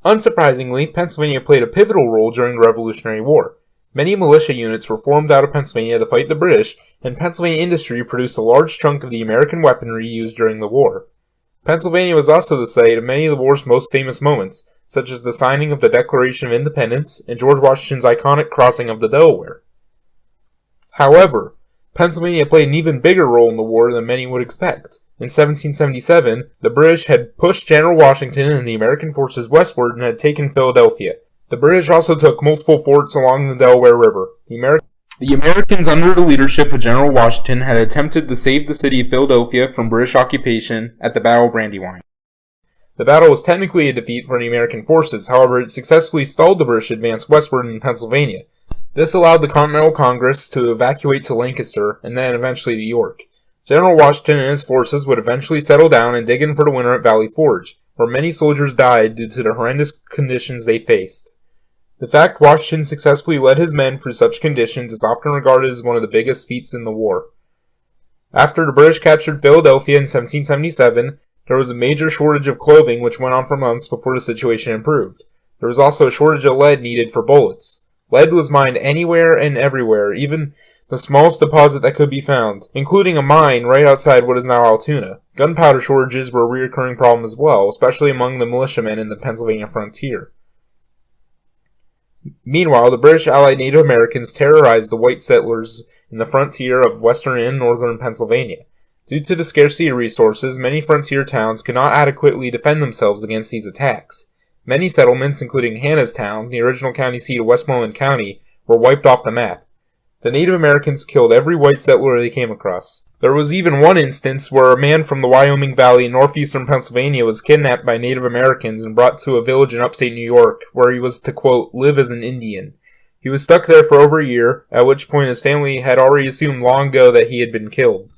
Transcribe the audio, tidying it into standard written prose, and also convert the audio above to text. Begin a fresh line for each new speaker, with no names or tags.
Unsurprisingly, Pennsylvania played a pivotal role during the Revolutionary War. Many militia units were formed out of Pennsylvania to fight the British, and Pennsylvania industry produced a large chunk of the American weaponry used during the war. Pennsylvania was also the site of many of the war's most famous moments, such as the signing of the Declaration of Independence and George Washington's iconic crossing of the Delaware. However, Pennsylvania played an even bigger role in the war than many would expect. In 1777, the British had pushed General Washington and the American forces westward and had taken Philadelphia. The British also took multiple forts along the Delaware River. The Americans, under the leadership of General Washington, had attempted to save the city of Philadelphia from British occupation at the Battle of Brandywine. The battle was technically a defeat for the American forces, however it successfully stalled the British advance westward in Pennsylvania. This allowed the Continental Congress to evacuate to Lancaster, and then eventually to York. General Washington and his forces would eventually settle down and dig in for the winter at Valley Forge, where many soldiers died due to the horrendous conditions they faced. The fact Washington successfully led his men through such conditions is often regarded as one of the biggest feats in the war. After the British captured Philadelphia in 1777, there was a major shortage of clothing which went on for months before the situation improved. There was also a shortage of lead needed for bullets. Lead was mined anywhere and everywhere, even the smallest deposit that could be found, including a mine right outside what is now Altoona. Gunpowder shortages were a recurring problem as well, especially among the militiamen in the Pennsylvania frontier. Meanwhile, the British allied Native Americans terrorized the white settlers in the frontier of western and northern Pennsylvania. Due to the scarcity of resources, many frontier towns could not adequately defend themselves against these attacks. Many settlements, including Hannahstown, the original county seat of Westmoreland County, were wiped off the map. The Native Americans killed every white settler they came across. There was even one instance where a man from the Wyoming Valley in northeastern Pennsylvania was kidnapped by Native Americans and brought to a village in upstate New York, where he was to, quote, live as an Indian. He was stuck there for over a year, at which point his family had already assumed long ago that he had been killed.